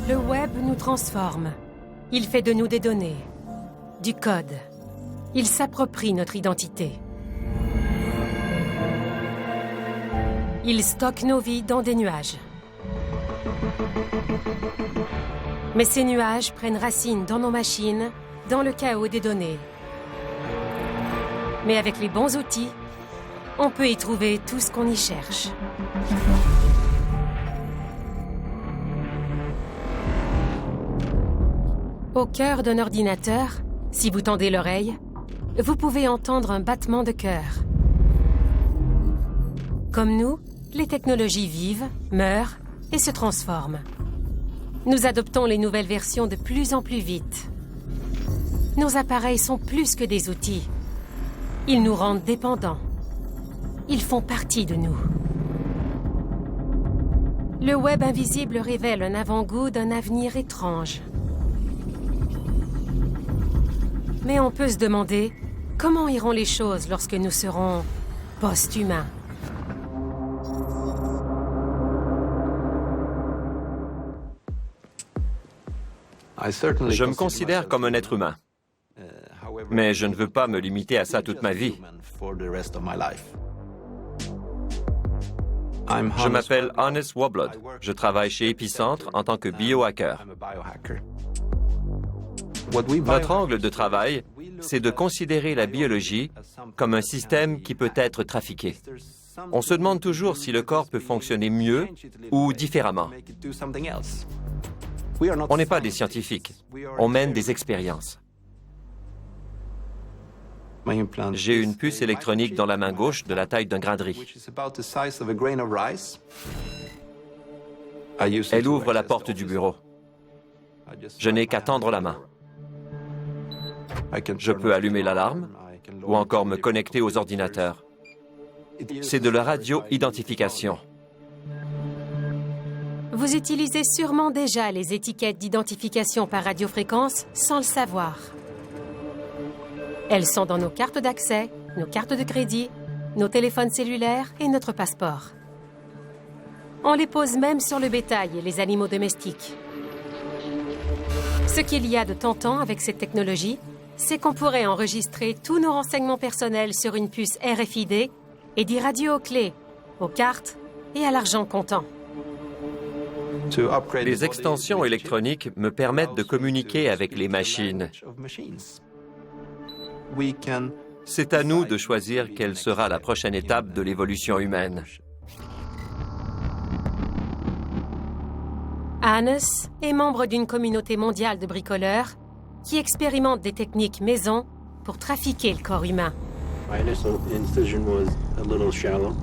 Le web nous transforme. Il fait de nous des données, du code. Il s'approprie notre identité. Il stocke nos vies dans des nuages. Mais ces nuages prennent racine dans nos machines, dans le chaos des données. Mais avec les bons outils, on peut y trouver tout ce qu'on y cherche. Au cœur d'un ordinateur, si vous tendez l'oreille, vous pouvez entendre un battement de cœur. Comme nous, les technologies vivent, meurent et se transforment. Nous adoptons les nouvelles versions de plus en plus vite. Nos appareils sont plus que des outils. Ils nous rendent dépendants. Ils font partie de nous. Le web invisible révèle un avant-goût d'un avenir étrange. Mais on peut se demander comment iront les choses lorsque nous serons post-humains. Je me considère comme un être humain, mais je ne veux pas me limiter à ça toute ma vie. Je m'appelle Hannes Woblod. Je travaille chez Epicentre en tant que biohacker. Notre angle de travail, c'est de considérer la biologie comme un système qui peut être trafiqué. On se demande toujours si le corps peut fonctionner mieux ou différemment. On n'est pas des scientifiques, on mène des expériences. J'ai une puce électronique dans la main gauche de la taille d'un grain de riz. Elle ouvre la porte du bureau. Je n'ai qu'à tendre la main. Je peux allumer l'alarme ou encore me connecter aux ordinateurs. C'est de la radio-identification. Vous utilisez sûrement déjà les étiquettes d'identification par radiofréquence sans le savoir. Elles sont dans nos cartes d'accès, nos cartes de crédit, nos téléphones cellulaires et notre passeport. On les pose même sur le bétail et les animaux domestiques. Ce qu'il y a de tentant avec cette technologie, c'est qu'on pourrait enregistrer tous nos renseignements personnels sur une puce RFID et d'y radier aux clés, aux cartes et à l'argent comptant. Les extensions électroniques me permettent de communiquer avec les machines. C'est à nous de choisir quelle sera la prochaine étape de l'évolution humaine. Hannes est membre d'une communauté mondiale de bricoleurs qui expérimentent des techniques maison pour trafiquer le corps humain. My initial incision was a little shallow.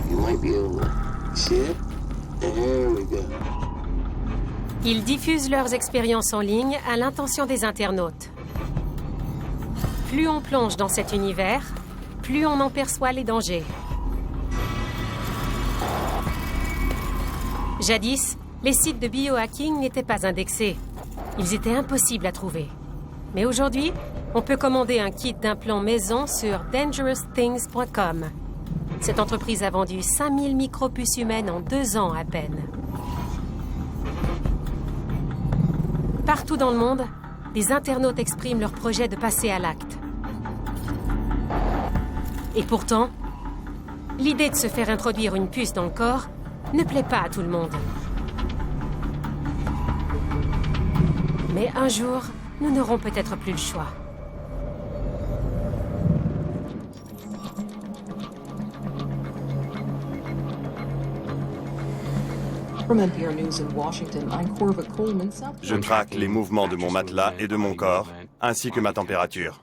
You might be able to see it. There we go. Ils diffusent leurs expériences en ligne à l'intention des internautes. Plus on plonge dans cet univers, plus on en perçoit les dangers. Jadis, les sites de biohacking n'étaient pas indexés. Ils étaient impossibles à trouver. Mais aujourd'hui, on peut commander un kit d'implant maison sur dangerousthings.com. Cette entreprise a vendu 5000 micropuces humaines en 2 ans à peine. Partout dans le monde, des internautes expriment leur projet de passer à l'acte. Et pourtant, l'idée de se faire introduire une puce dans le corps ne plaît pas à tout le monde. Mais un jour, nous n'aurons peut-être plus le choix. Je traque les mouvements de mon matelas et de mon corps, ainsi que ma température.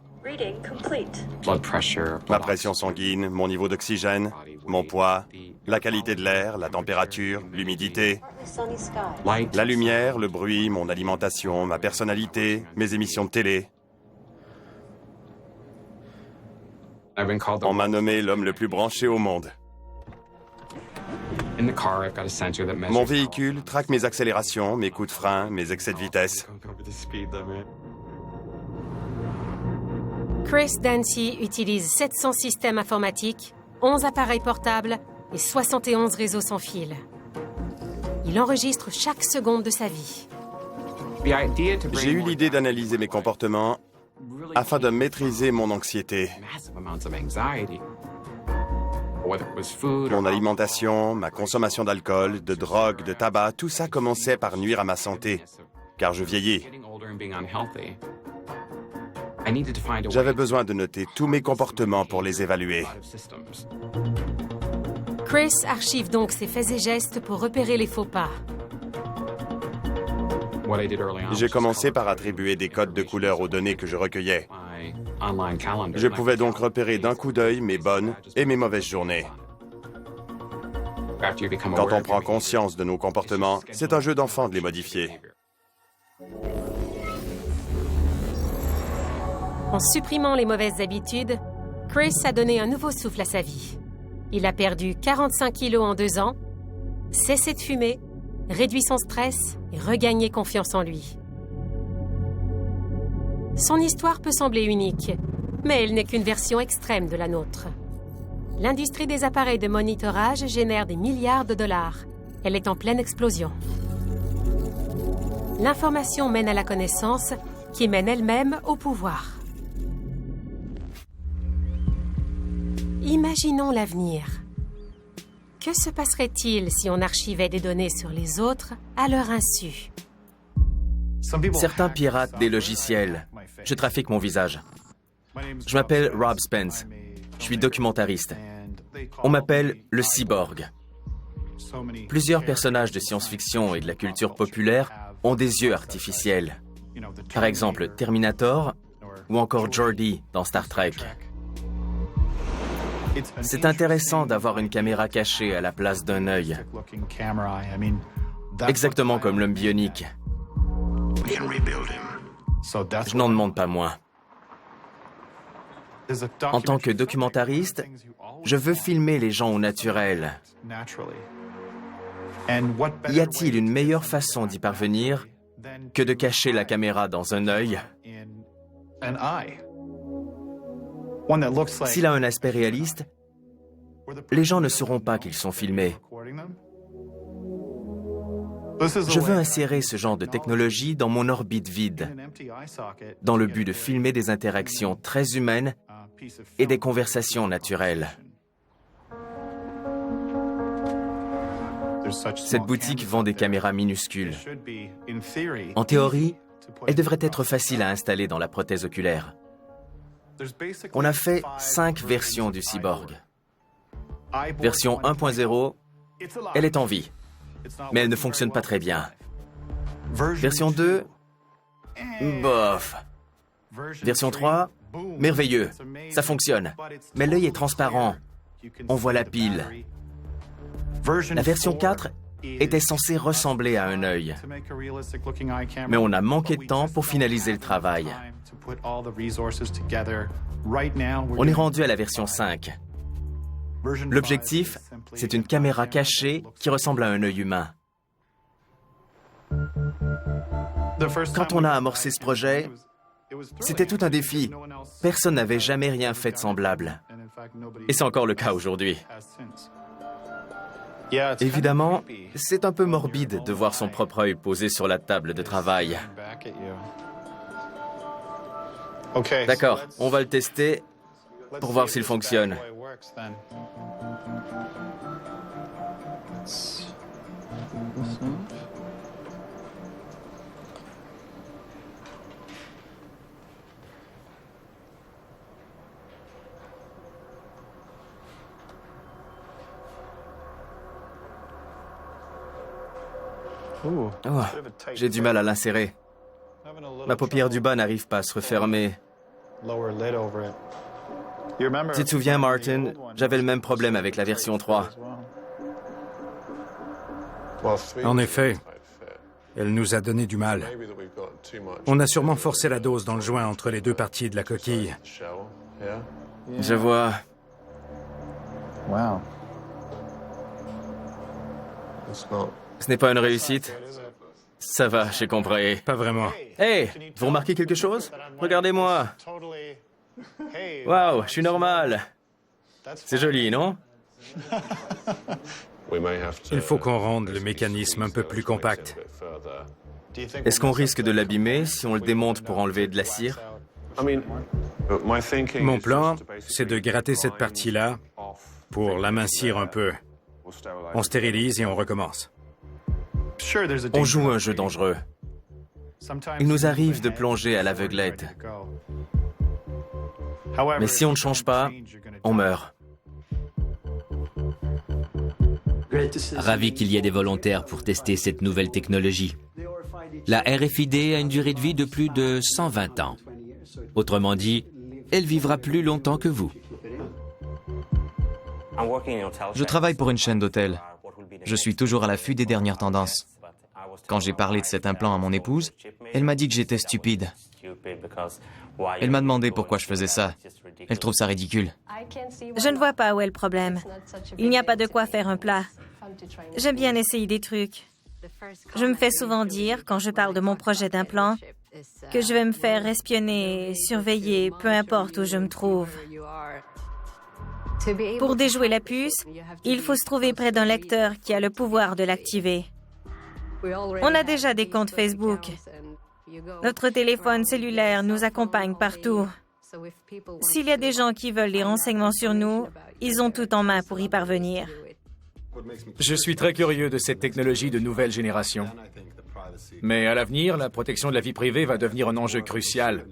Ma pression sanguine, mon niveau d'oxygène, mon poids, la qualité de l'air, la température, l'humidité, la lumière, le bruit, mon alimentation, ma personnalité, mes émissions de télé. On m'a nommé l'homme le plus branché au monde. Mon véhicule traque mes accélérations, mes coups de frein, mes excès de vitesse. Chris Dancy utilise 700 systèmes informatiques, 11 appareils portables et 71 réseaux sans fil. Il enregistre chaque seconde de sa vie. J'ai eu l'idée d'analyser mes comportements afin de maîtriser mon anxiété. Mon alimentation, ma consommation d'alcool, de drogue, de tabac, tout ça commençait par nuire à ma santé, car je vieillis. J'avais besoin de noter tous mes comportements pour les évaluer. Chris archive donc ses faits et gestes pour repérer les faux pas. J'ai commencé par attribuer des codes de couleur aux données que je recueillais. Je pouvais donc repérer d'un coup d'œil mes bonnes et mes mauvaises journées. Quand on prend conscience de nos comportements, c'est un jeu d'enfant de les modifier. En supprimant les mauvaises habitudes, Chris a donné un nouveau souffle à sa vie. Il a perdu 45 kilos en 2 ans, cessé de fumer, réduit son stress et regagné confiance en lui. Son histoire peut sembler unique, mais elle n'est qu'une version extrême de la nôtre. L'industrie des appareils de monitorage génère des milliards de dollars. Elle est en pleine explosion. L'information mène à la connaissance, qui mène elle-même au pouvoir. Imaginons l'avenir. Que se passerait-il si on archivait des données sur les autres à leur insu? Certains piratent des logiciels. Je trafique mon visage. Je m'appelle Rob Spence. Je suis documentariste. On m'appelle le cyborg. Plusieurs personnages de science-fiction et de la culture populaire ont des yeux artificiels. Par exemple, Terminator ou encore Geordi dans Star Trek. C'est intéressant d'avoir une caméra cachée à la place d'un œil. Exactement comme l'homme bionique. Je n'en demande pas moins. En tant que documentariste, je veux filmer les gens au naturel. Y a-t-il une meilleure façon d'y parvenir que de cacher la caméra dans un œil? S'il a un aspect réaliste, les gens ne sauront pas qu'ils sont filmés. Je veux insérer ce genre de technologie dans mon orbite vide, dans le but de filmer des interactions très humaines et des conversations naturelles. Cette boutique vend des caméras minuscules. En théorie, elles devraient être faciles à installer dans la prothèse oculaire. On a fait 5 versions du cyborg. Version 1.0, elle est en vie, mais elle ne fonctionne pas très bien. Version 2, bof. Version 3, merveilleux, ça fonctionne, mais l'œil est transparent. On voit la pile. La version 4 était censée ressembler à un œil, mais on a manqué de temps pour finaliser le travail. On est rendu à la version 5. L'objectif, c'est une caméra cachée qui ressemble à un œil humain. Quand on a amorcé ce projet, c'était tout un défi. Personne n'avait jamais rien fait de semblable. Et c'est encore le cas aujourd'hui. Évidemment, c'est un peu morbide de voir son propre œil posé sur la table de travail. D'accord, on va le tester pour voir s'il fonctionne. Oh, j'ai du mal à l'insérer. Ma paupière du bas n'arrive pas à se refermer. Tu te souviens, Martin, j'avais le même problème avec la version 3. En effet, elle nous a donné du mal. On a sûrement forcé la dose dans le joint entre les deux parties de la coquille. Je vois. Ce n'est pas une réussite? Ça va, j'ai compris. Pas vraiment. Hey, vous remarquez quelque chose? Regardez-moi. Waouh, je suis normal. C'est joli, non? Il faut qu'on rende le mécanisme un peu plus compact. Est-ce qu'on risque de l'abîmer si on le démonte pour enlever de la cire? Mon plan, c'est de gratter cette partie-là pour l'amincir un peu. On stérilise et on recommence. On joue un jeu dangereux. Il nous arrive de plonger à l'aveuglette. Mais si on ne change pas, on meurt. Ravi qu'il y ait des volontaires pour tester cette nouvelle technologie. La RFID a une durée de vie de plus de 120 ans. Autrement dit, elle vivra plus longtemps que vous. Je travaille pour une chaîne d'hôtels. Je suis toujours à l'affût des dernières tendances. Quand j'ai parlé de cet implant à mon épouse, elle m'a dit que j'étais stupide. Elle m'a demandé pourquoi je faisais ça. Elle trouve ça ridicule. Je ne vois pas où est le problème. Il n'y a pas de quoi faire un plat. J'aime bien essayer des trucs. Je me fais souvent dire, quand je parle de mon projet d'implant, que je vais me faire espionner, surveiller, peu importe où je me trouve. Pour déjouer la puce, il faut se trouver près d'un lecteur qui a le pouvoir de l'activer. On a déjà des comptes Facebook. Notre téléphone cellulaire nous accompagne partout. S'il y a des gens qui veulent des renseignements sur nous, ils ont tout en main pour y parvenir. Je suis très curieux de cette technologie de nouvelle génération. Mais à l'avenir, la protection de la vie privée va devenir un enjeu crucial.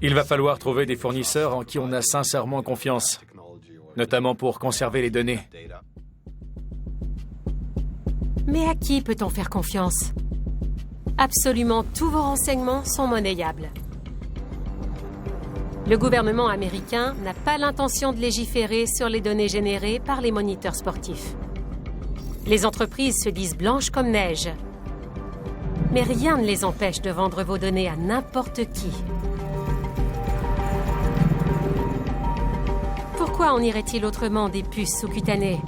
Il va falloir trouver des fournisseurs en qui on a sincèrement confiance, notamment pour conserver les données. Mais à qui peut-on faire confiance? Absolument tous vos renseignements sont monnayables. Le gouvernement américain n'a pas l'intention de légiférer sur les données générées par les moniteurs sportifs. Les entreprises se disent blanches comme neige. Mais rien ne les empêche de vendre vos données à n'importe qui. Pourquoi en irait-il autrement des puces sous-cutanées?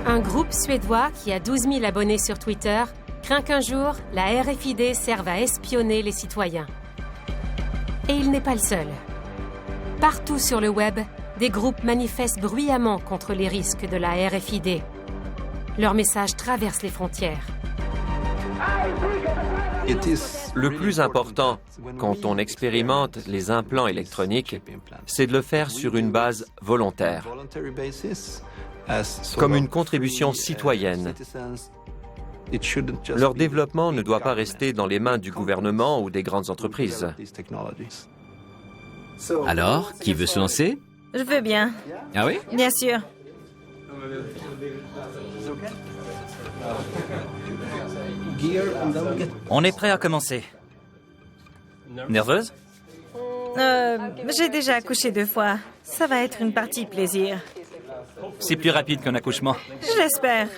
Un groupe suédois qui a 12 000 abonnés sur Twitter craint qu'un jour, la RFID serve à espionner les citoyens. Et il n'est pas le seul. Partout sur le web, des groupes manifestent bruyamment contre les risques de la RFID. Leurs messages traversent les frontières. Le plus important, quand on expérimente les implants électroniques, c'est de le faire sur une base volontaire, comme une contribution citoyenne. Leur développement ne doit pas rester dans les mains du gouvernement ou des grandes entreprises. Alors, qui veut se lancer? Je veux bien. Ah oui? Bien sûr. On est prêt à commencer. Nerveuse? J'ai déjà accouché 2 fois. Ça va être une partie plaisir. C'est plus rapide qu'un accouchement. Je l'espère.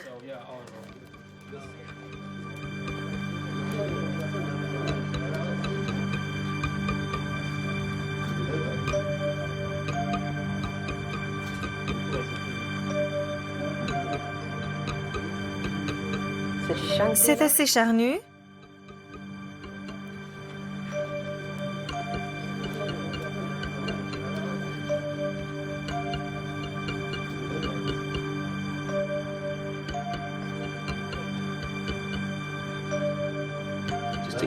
C'est assez charnu.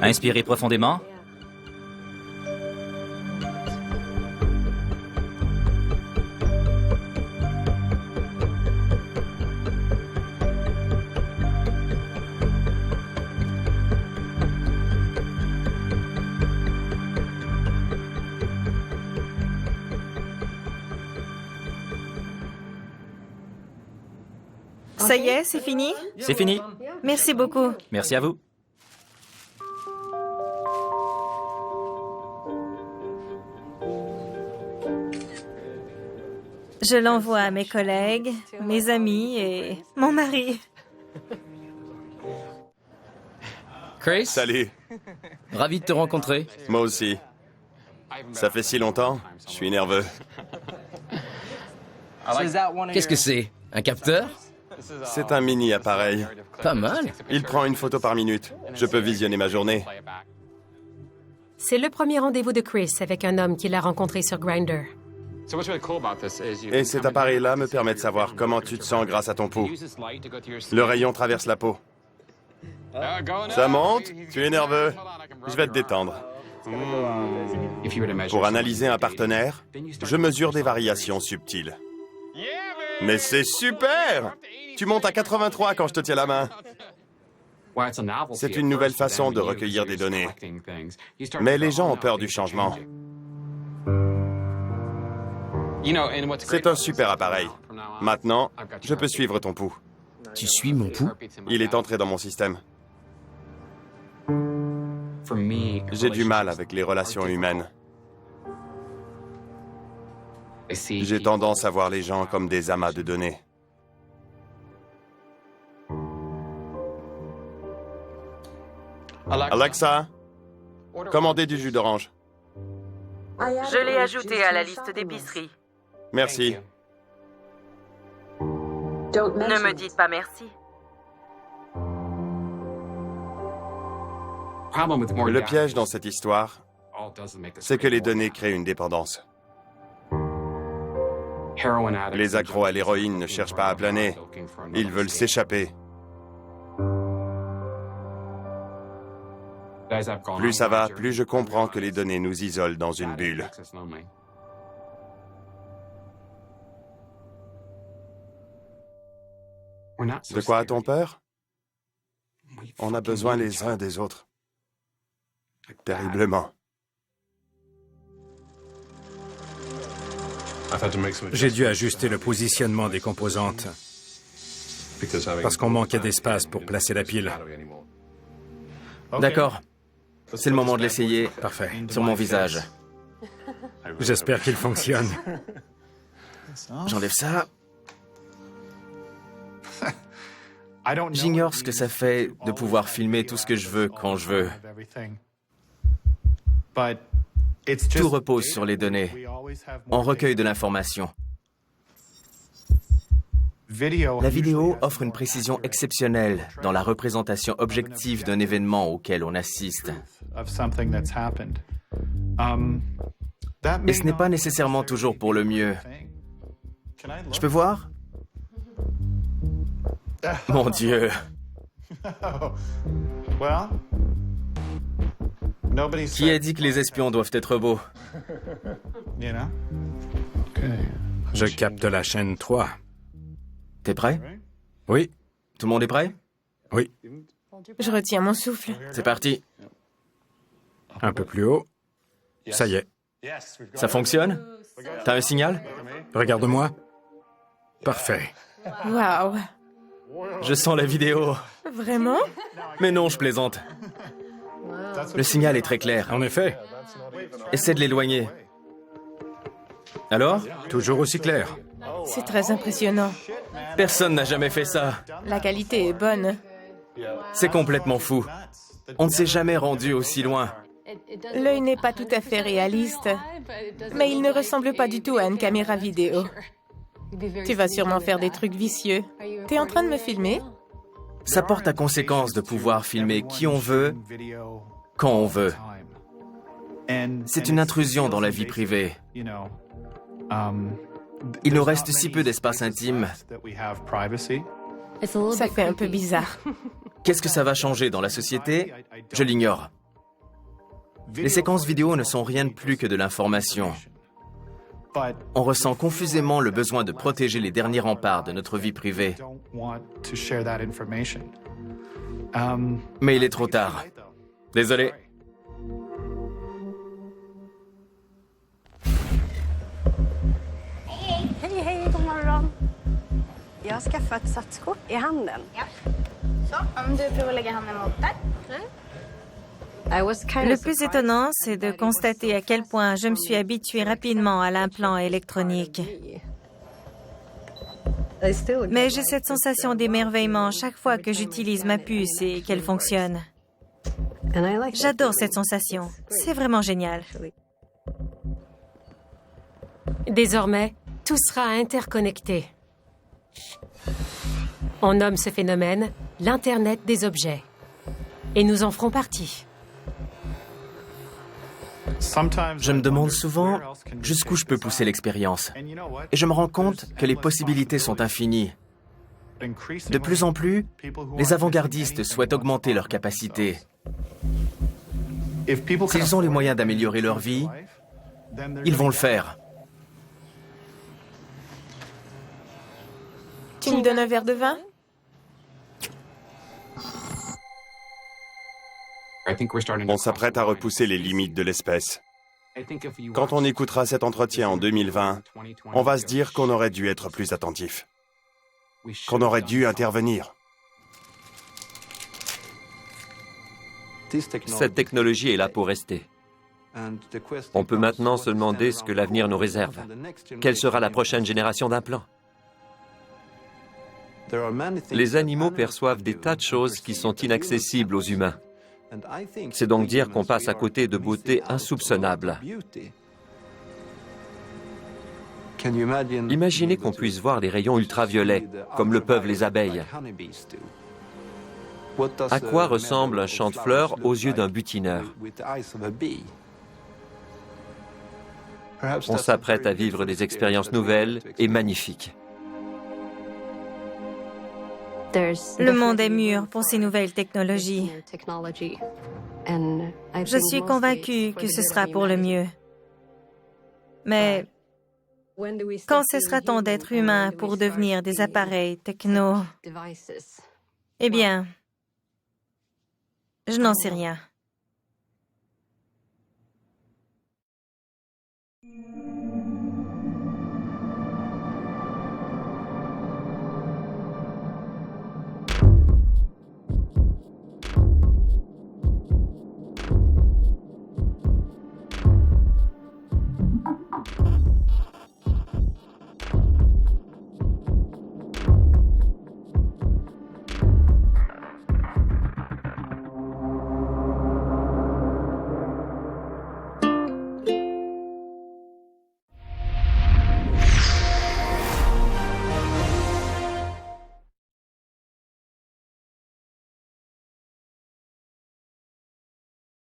Inspirez profondément. Ça y est, c'est fini? C'est fini. Merci beaucoup. Merci à vous. Je l'envoie à mes collègues, mes amis et mon mari. Chris? Salut. Ravi de te rencontrer. Moi aussi. Ça fait si longtemps, je suis nerveux. Qu'est-ce que c'est? Un capteur? C'est un mini appareil. Pas mal. Il prend une photo par minute. Je peux visionner ma journée. C'est le premier rendez-vous de Chris avec un homme qu'il a rencontré sur Grindr. Et cet appareil-là me permet de savoir comment tu te sens grâce à ton pouls. Le rayon traverse la peau. Ça monte? Tu es nerveux? Je vais te détendre. Pour analyser un partenaire, je mesure des variations subtiles. Mais c'est super! Tu montes à 83 quand je te tiens la main. C'est une nouvelle façon de recueillir des données. Mais les gens ont peur du changement. C'est un super appareil. Maintenant, je peux suivre ton pouls. Tu suis mon pouls? Il est entré dans mon système. J'ai du mal avec les relations humaines. J'ai tendance à voir les gens comme des amas de données. Alexa, commandez du jus d'orange. Je l'ai ajouté à la liste d'épicerie. Merci. Ne me dites pas merci. Le piège dans cette histoire, c'est que les données créent une dépendance. Les accros à l'héroïne ne cherchent pas à planer. Ils veulent s'échapper. Plus ça va, plus je comprends que les données nous isolent dans une bulle. De quoi a-t-on peur? On a besoin les uns des autres. Terriblement. J'ai dû ajuster le positionnement des composantes parce qu'on manquait d'espace pour placer la pile. D'accord. C'est le moment de l'essayer. Parfait. Sur mon visage. J'espère qu'il fonctionne. J'enlève ça. J'ignore ce que ça fait de pouvoir filmer tout ce que je veux quand je veux. Tout repose sur les données. On recueille de l'information. La vidéo offre une précision exceptionnelle dans la représentation objective d'un événement auquel on assiste. Et ce n'est pas nécessairement toujours pour le mieux. Je peux voir? Mon Dieu! Qui a dit que les espions doivent être beaux? Je capte la chaîne 3. T'es prêt? Oui. Tout le monde est prêt? Oui. Je retiens mon souffle. C'est parti. Un peu plus haut. Ça y est. Ça fonctionne? T'as un signal? Regarde-moi. Parfait. Waouh! Je sens la vidéo. Vraiment? Mais non, je plaisante. Le signal est très clair. En effet. Essaie de l'éloigner. Alors? Toujours aussi clair. C'est très impressionnant. Personne n'a jamais fait ça. La qualité est bonne. C'est complètement fou. On ne s'est jamais rendu aussi loin. L'œil n'est pas tout à fait réaliste, mais il ne ressemble pas du tout à une caméra vidéo. Tu vas sûrement faire des trucs vicieux. T'es en train de me filmer? Ça porte à conséquence de pouvoir filmer qui on veut, quand on veut. C'est une intrusion dans la vie privée. Il nous reste si peu d'espace intime. Ça fait un peu bizarre. Qu'est-ce que ça va changer dans la société? Je l'ignore. Les séquences vidéo ne sont rien de plus que de l'information. On ressent confusément le besoin de protéger les derniers remparts de notre vie privée. Mais il est trop tard. Désolé. Hej, hej, god morgon. Jag har skaffat satskort i handen. Ja. Så, om du provar lägga handen mot där. Le plus étonnant, c'est de constater à quel point je me suis habituée rapidement à l'implant électronique. Mais j'ai cette sensation d'émerveillement chaque fois que j'utilise ma puce et qu'elle fonctionne. J'adore cette sensation. C'est vraiment génial. Désormais, tout sera interconnecté. On nomme ce phénomène l'Internet des objets. Et nous en ferons partie. Je me demande souvent jusqu'où je peux pousser l'expérience. Et je me rends compte que les possibilités sont infinies. De plus en plus, les avant-gardistes souhaitent augmenter leurs capacités. S'ils ont les moyens d'améliorer leur vie, ils vont le faire. Tu me donnes un verre de vin? On s'apprête à repousser les limites de l'espèce. Quand on écoutera cet entretien en 2020, on va se dire qu'on aurait dû être plus attentif, qu'on aurait dû intervenir. Cette technologie est là pour rester. On peut maintenant se demander ce que l'avenir nous réserve. Quelle sera la prochaine génération d'implants? Les animaux perçoivent des tas de choses qui sont inaccessibles aux humains. C'est donc dire qu'on passe à côté de beautés insoupçonnables. Imaginez qu'on puisse voir les rayons ultraviolets, comme le peuvent les abeilles. À quoi ressemble un champ de fleurs aux yeux d'un butineur? On s'apprête à vivre des expériences nouvelles et magnifiques. Le monde est mûr pour ces nouvelles technologies. Je suis convaincue que ce sera pour le mieux. Mais quand cessera-t-on d'être humain pour devenir des appareils techno? Eh bien, je n'en sais rien.